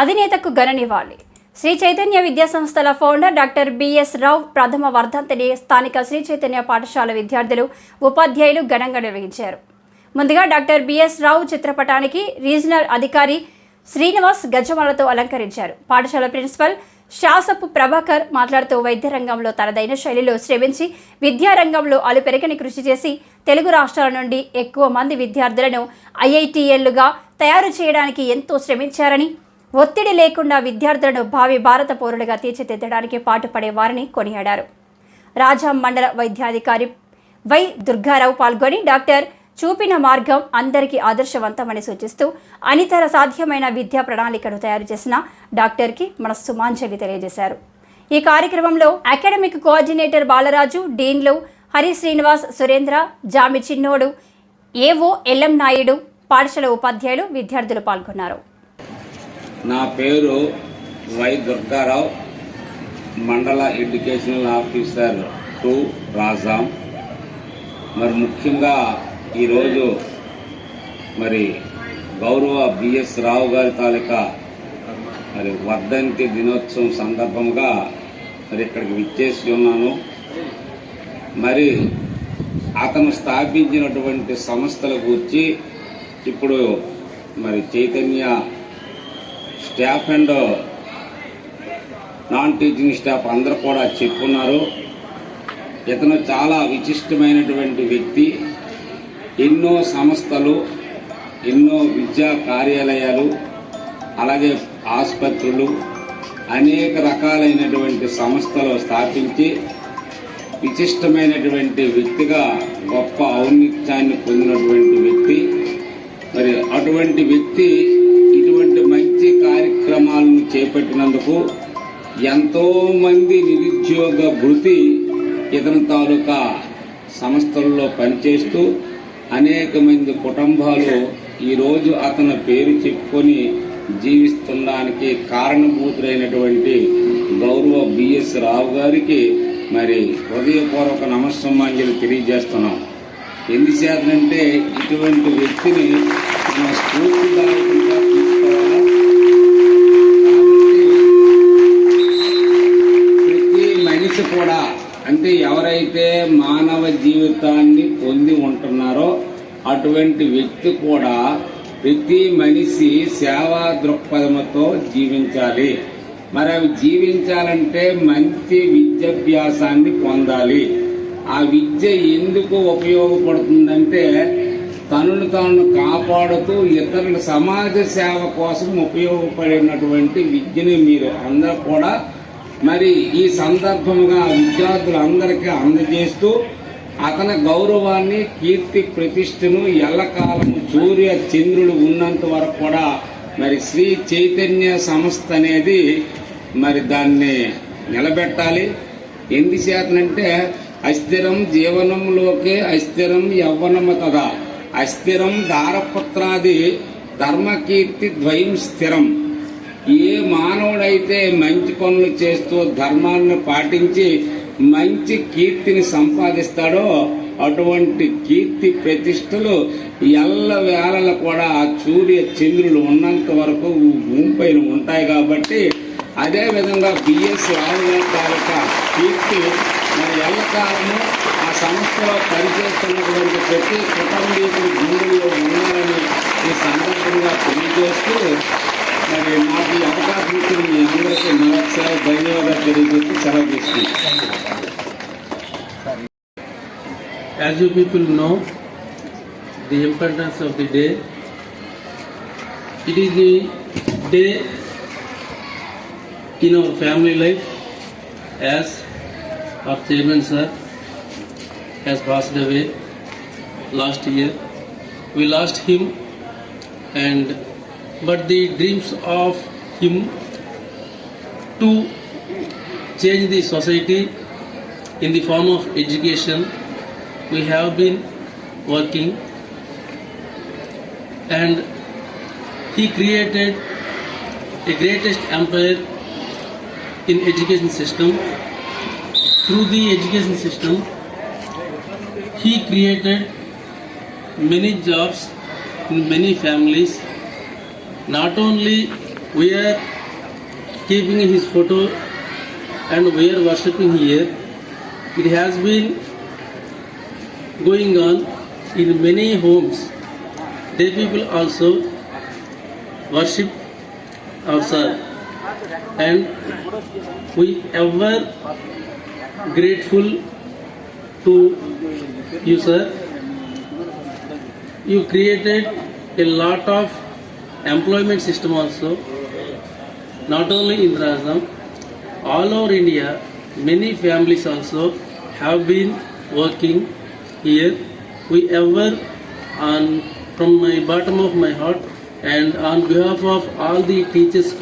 అధినేతకు ఘన నివాళి. శ్రీ చైతన్య విద్యా సంస్థల ఫౌండర్ డాక్టర్ బిఎస్ రావు ప్రథమ వర్ధంతిని స్థానిక శ్రీ చైతన్య పాఠశాల విద్యార్థులు, ఉపాధ్యాయులు ఘనంగా నిర్వహించారు. ముందుగా డాక్టర్ బిఎస్ రావు చిత్రపటానికి రీజనల్ అధికారి శ్రీనివాస్ గజమాలతో అలంకరించారు. పాఠశాల ప్రిన్సిపల్ శాసపు ప్రభాకర్ మాట్లాడుతూ వైద్య రంగంలో తనదైన శైలిలో శ్రమించి విద్యారంగంలో అలుపెరగని కృషి చేసి తెలుగు రాష్ట్రాల నుండి ఎక్కువ మంది విద్యార్థులను ఐఐటిఎల్లుగా తయారు చేయడానికి ఎంతో శ్రమించారని, ఒత్తిడి లేకుండా విద్యార్థులను భావి భారత పౌరులుగా తీర్చిదిద్దడానికి పాటుపడేవారని కొనియాడారు. రాజా మండల వైద్యాధికారి వై దుర్గారావు పాల్గొని డాక్టర్ చూపిన మార్గం అందరికీ ఆదర్శవంతమని సూచిస్తూ అనితర సాధ్యమైన విద్యా ప్రణాళికను తయారు చేసిన డాక్టర్కి మనస్సుమాంజలి తెలియజేశారు. ఈ కార్యక్రమంలో అకాడమిక్ కోఆర్డినేటర్ బాలరాజు, డీన్లు హరి శ్రీనివాస్, సురేంద్ర, జామి చిన్నోడు, ఏవో ఎల్ఎం నాయుడు, పాఠశాల ఉపాధ్యాయులు, విద్యార్థులు పాల్గొన్నారు. నా పేరు వై దుర్గారావు, మండల ఎడ్యుకేషనల్ ఆఫీసర్ 2 రాజాం. మరి ముఖ్యంగా ఈరోజు మరి గౌరవ బిఎస్ రావు గారి తాలూకా మరి వర్ధంతి దినోత్సవం సందర్భంగా మరి ఇక్కడికి విచ్చేసి ఉన్నాను. మరి అతను స్థాపించినటువంటి సంస్థల గురించి ఇప్పుడు మరి Chaitanya staff and non teaching staff అందరూ కూడా చెప్పున్నారు. ఇతను చాలా విశిష్టమైనటువంటి వ్యక్తి. ఎన్నో సంస్థలు, ఎన్నో విద్యా కార్యాలయాలు, అలాగే ఆసుపత్రులు, అనేక రకాలైనటువంటి సంస్థలు స్థాపించి విశిష్టమైనటువంటి వ్యక్తిగా గొప్ప ఔన్నత్యాన్ని పొందినటువంటి వ్యక్తి. మరి అటువంటి వ్యక్తి ఇటువంటి మంచి కార్యక్రమాలను చేపట్టినందుకు ఎంతో మంది నిరుద్యోగ భృతి ఇతని తాలూకా సంస్థల్లో పనిచేస్తూ అనేక మంది కుటుంబాలు ఈరోజు అతని పేరు చెప్పుకొని జీవిస్తుండడానికి కారణభూతులైనటువంటి గౌరవ బిఎస్ రావు గారికి మరి హృదయపూర్వక నమస్సమాంజలి తెలియజేస్తున్నాం. ఎందుచేతనంటే ఇటువంటి వ్యక్తిని మన స్ఫూర్తిదాయకంగా తీసుకోవాలి. ప్రతి మనిషి కూడా అంటే ఎవరైతే మానవ జీవితాన్ని పొంది ఉంటున్నారో అటువంటి వ్యక్తి కూడా ప్రతి మనిషి సేవా దృక్పథంతో జీవించాలి. మరి అవి జీవించాలంటే మంచి విద్యాభ్యాసాన్ని పొందాలి. ఆ విద్య ఎందుకు ఉపయోగపడుతుందంటే తనను తాను కాపాడుతూ ఇతరుల సమాజ సేవ కోసం ఉపయోగపడినటువంటి విద్యని మీరు అందరూ కూడా మరి ఈ సందర్భంగా విద్యార్థులందరికీ అందజేస్తూ అతని గౌరవాన్ని, కీర్తి ప్రతిష్టను ఎల్లకాలం సూర్య చంద్రులు ఉన్నంత వరకు కూడా మరి శ్రీ చైతన్య సంస్థ అనేది మరి దాన్ని నిలబెట్టాలి. ఎందుచేతనంటే అస్థిరం జీవనంలోకే అస్థిరం యవ్వనము కదా, అస్థిరం దారపుత్రాది ధర్మకీర్తి ద్వయం స్థిరం. ఏ మానవుడైతే మంచి పనులు చేస్తూ ధర్మాన్ని పాటించి మంచి కీర్తిని సంపాదిస్తాడో అటువంటి కీర్తి ప్రతిష్టలు ఎల్ల వేళలు కూడా సూర్య చంద్రులు ఉన్నంత వరకు భూమిపైన ఉంటాయి. కాబట్టి అదేవిధంగా బిఎస్ రావు గారి తాలూకా కీర్తి మరి ఎల్లకాలము ఆ సంస్థలో పనిచేస్తున్నటువంటి ప్రతి కుటుంబీకులు గుండెల్లో ఉన్నారని ఈ సందర్భంగా తెలియజేస్తూ మరి నాకు ఈ అవకాశం ఇచ్చిన మీ అందరికీ మరొకసారి ధన్యవాదాలు తెలియజేస్తూ సెలవు తీసుకుంటాను. As you people know the importance of the day, it is the day in our family life as our chairman sir has passed away last year. We lost him, but the dreams of him to change the society in the form of education, we have been working, and he created a greatest empire in education system. Through the education system, he created many jobs in many families, not only we are keeping his photo and we are worshipping here. It has been going on in many homes. They people also worship our sir, and we ever grateful to you, sir. You created a lot of employment system also, not only in Rajasthan, all over India. Many families also have been working here. We ever, from my bottom of my heart and on behalf of all the teachers